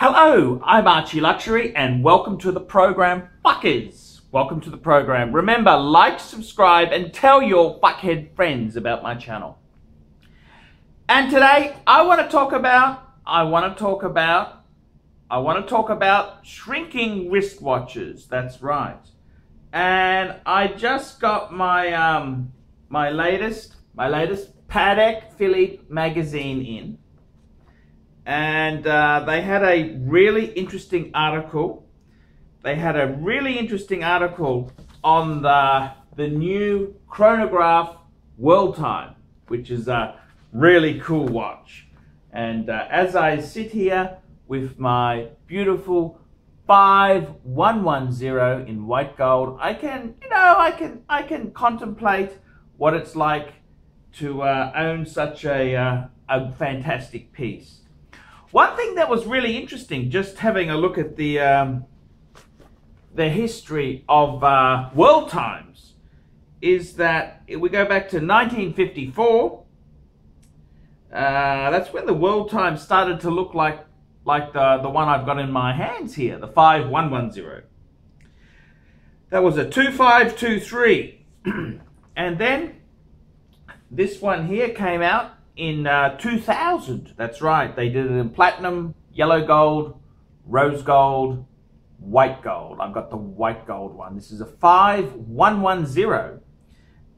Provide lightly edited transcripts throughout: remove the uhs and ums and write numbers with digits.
Hello, I'm Archie Luxury and welcome to the program Fuckers. Welcome to the program. Remember, like, subscribe and tell your fuckhead friends about my channel. And today I want to talk about shrinking wristwatches. That's right. And I just got my my latest Patek Philippe magazine in. And they had a really interesting article. On the new chronograph World Time, which is a really cool watch. And as I sit here with my beautiful 5110 in white gold, I can contemplate what it's like to own such a fantastic piece. One thing that was really interesting, just having a look at the history of World Times, is that if we go back to 1954, that's when the World Times started to look like the one I've got in my hands here, the 5110. That was a 2523, and then this one here came out in 2000. That's right, they did it in platinum, yellow gold, rose gold, white gold. I've got the white gold one. This is a 5110,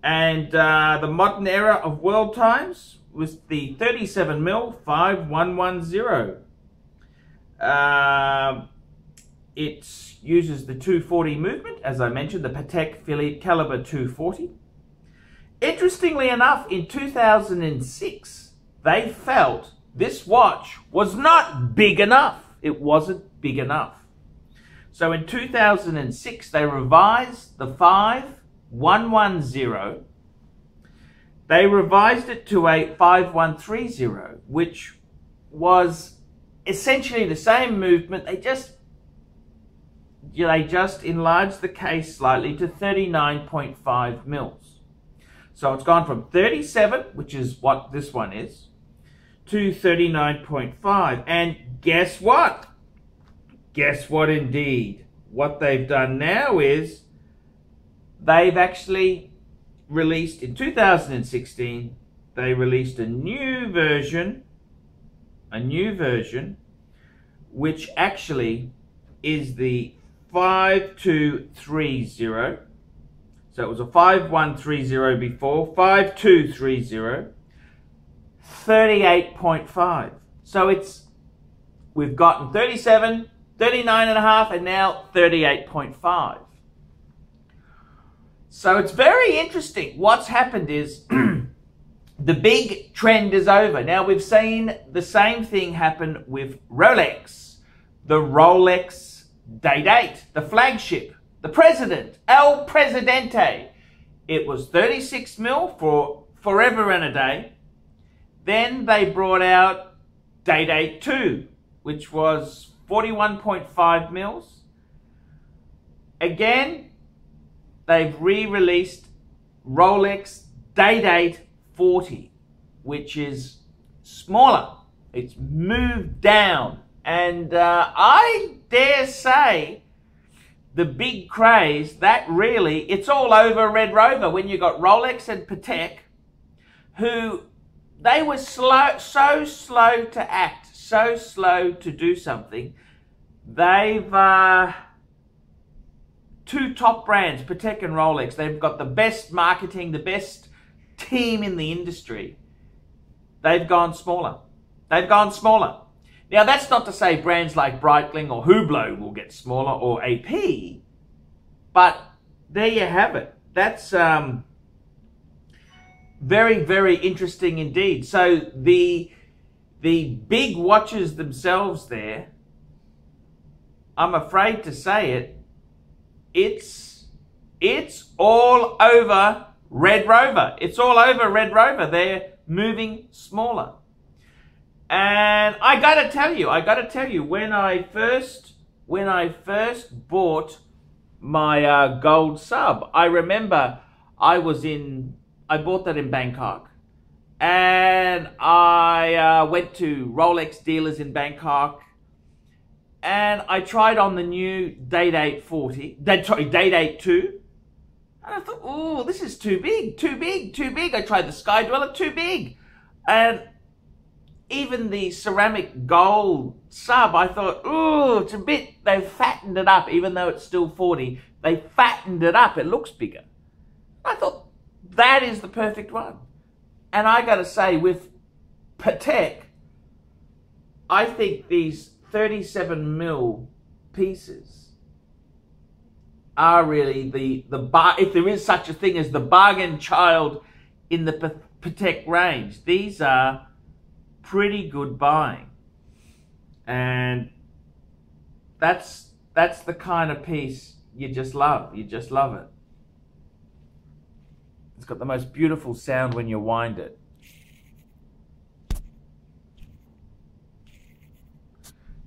and the modern era of World Times was the 37mm 5110. It uses the 240 movement, as I mentioned, the Patek Philippe caliber 240. Interestingly enough, in 2006, they felt this watch was not big enough. It wasn't big enough. So in 2006, they revised the 5110. They revised it to a 5130, which was essentially the same movement. They just enlarged the case slightly to 39.5 mils. So it's gone from 37, which is what this one is, to 39.5. And guess what? Guess what indeed? What they've done now is they've actually released, in 2016, they released a new version, which actually is the 5230. So it was a 5130 before, 5230, 38.5. So we've gotten 37, 39.5, and now 38.5. So it's very interesting. What's happened is the big trend is over. Now we've seen the same thing happen with Rolex. The Rolex Day-Date, the flagship. The President, El Presidente. It was 36 mil for forever and a day. Then they brought out Day-Date 2, which was 41.5 mils. Again, they've re-released Rolex Day-Date 40, which is smaller. It's moved down. And I dare say, the big craze, that really, it's all over Red Rover when you got Rolex and Patek, who, they were so slow to act, so slow to do something. They've, two top brands, Patek and Rolex, they've got the best marketing, the best team in the industry. They've gone smaller. They've gone smaller. Now, that's not to say brands like Breitling or Hublot will get smaller, or AP, but there you have it. That's very, very interesting indeed. So the big watches themselves there, I'm afraid to say it, it's all over Red Rover. It's all over Red Rover. They're moving smaller. And I gotta tell you, when I first bought my gold sub, I remember I bought that in Bangkok, and I went to Rolex dealers in Bangkok, and I tried on the new Date 840, Date 8.2, and I thought, oh, this is too big, too big, too big. I tried the Sky Dweller, too big. And even the ceramic gold sub, I thought, oh, it's a bit, they've fattened it up, even though it's still 40. They fattened it up, it looks bigger. I thought, that is the perfect one. And I got to say, with Patek, I think these 37mm pieces are really if there is such a thing as the bargain child in the Patek range. These are pretty good buying, and that's the kind of piece you just love. You just love it. It's got the most beautiful sound when you wind it.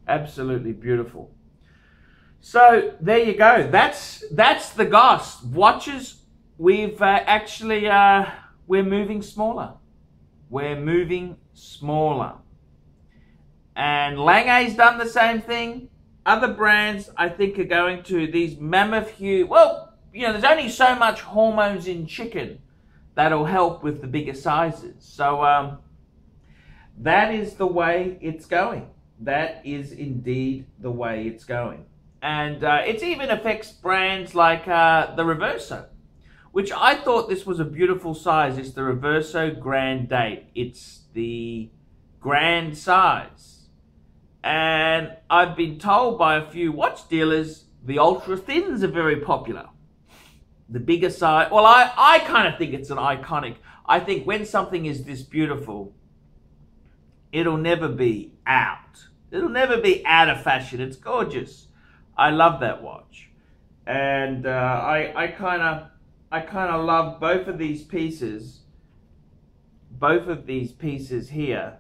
Absolutely beautiful. So there you go. That's the Goss watches. We've actually we're moving smaller. We're moving smaller. And Lange's done the same thing. Other brands, I think, are going to these mammoth hue. Well, you know, there's only so much hormones in chicken that'll help with the bigger sizes. So that is the way it's going. That is indeed the way it's going. And it even affects brands like the Reverso, which I thought this was a beautiful size. It's the Reverso Grand Date. It's the grand size. And I've been told by a few watch dealers the ultra thins are very popular. The bigger size. Well, I kind of think it's an iconic. I think when something is this beautiful, it'll never be out. It'll never be out of fashion. It's gorgeous. I love that watch. And I kind of love both of these pieces. Both of these pieces here.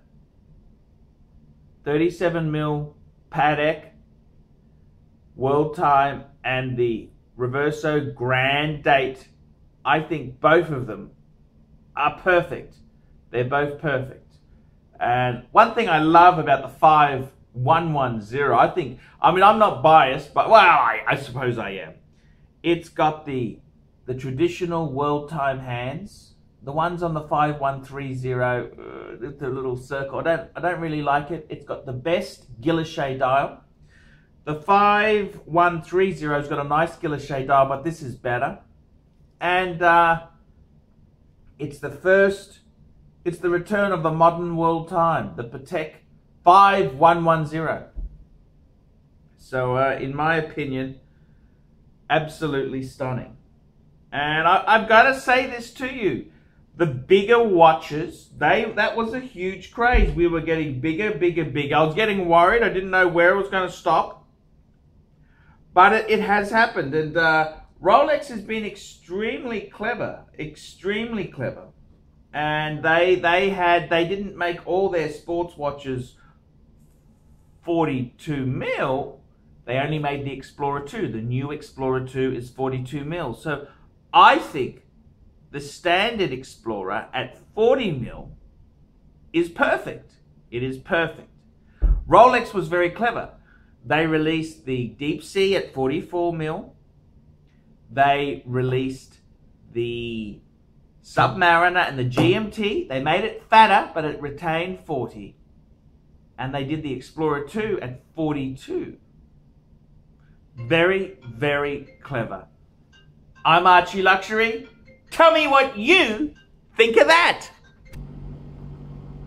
37mm Patek World Time and the Reverso Grand Date. I think both of them are perfect. They're both perfect. And one thing I love about the 5110, I mean, I'm not biased, but, well, I suppose I am. It's got the traditional world time hands. The ones on the 5130, the little circle, I don't really like it. It's got the best Guilloche dial. The 5130's got a nice Guilloche dial, but this is better. And it's the return of the modern world time, the Patek 5110. So, in my opinion, absolutely stunning. And I've got to say this to you. The bigger watches, that was a huge craze. We were getting bigger, bigger, bigger. I was getting worried. I didn't know where it was going to stop. But it has happened. And Rolex has been extremely clever. Extremely clever. And they didn't make all their sports watches 42mm. They only made the Explorer 2. The new Explorer 2 is 42mm. So I think the standard Explorer at 40mm is perfect. It is perfect. Rolex was very clever. They released the Deep Sea at 44mm. They released the Submariner and the GMT. They made it fatter, but it retained 40. And they did the Explorer 2 at 42. Very, very clever. I'm Archie Luxury. Tell me what you think of that.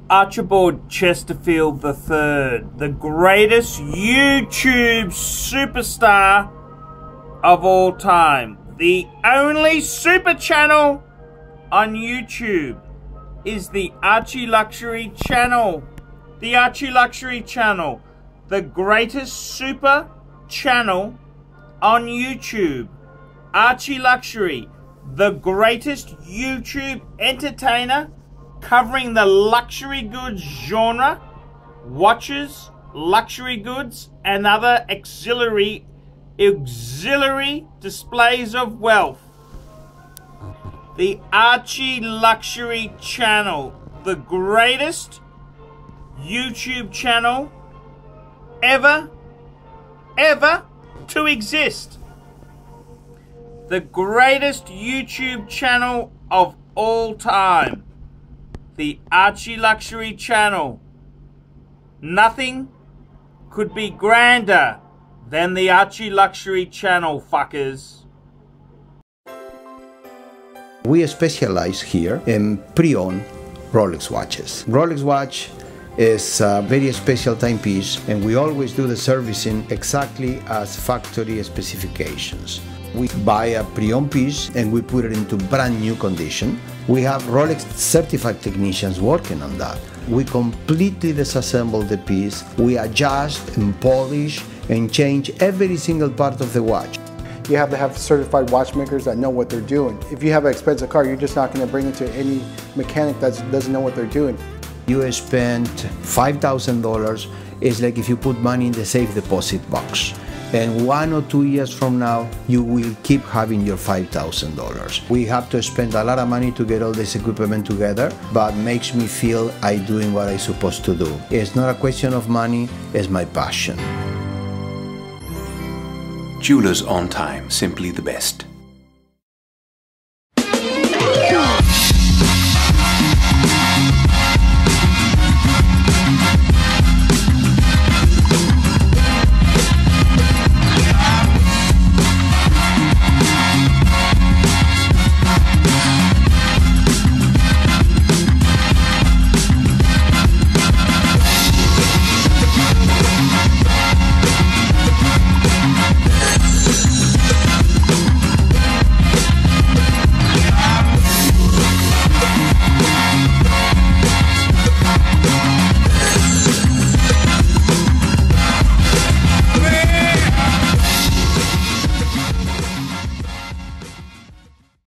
Archibald Chesterfield III, the greatest YouTube superstar of all time. The only super channel on YouTube is the Archie Luxury channel. The Archie Luxury channel. The greatest super channel on YouTube. Archie Luxury. The greatest YouTube entertainer covering the luxury goods genre, watches, luxury goods, and other auxiliary displays of wealth. The Archie Luxury channel, the greatest YouTube channel ever ever to exist. The greatest YouTube channel of all time. The Archie Luxury channel. Nothing could be grander than the Archie Luxury channel, fuckers. We specialize here in pre-owned Rolex watches. Rolex watch is a very special timepiece, and we always do the servicing exactly as factory specifications. We buy a pre-owned piece and we put it into brand new condition. We have Rolex certified technicians working on that. We completely disassemble the piece, we adjust and polish and change every single part of the watch. You have to have certified watchmakers that know what they're doing. If you have an expensive car, you're just not going to bring it to any mechanic that doesn't know what they're doing. You spend $5,000, it's like if you put money in the safe deposit box. And 1 or 2 years from now, you will keep having your $5,000. We have to spend a lot of money to get all this equipment together, but makes me feel I'm doing what I'm supposed to do. It's not a question of money, it's my passion. Jewelers on time, simply the best.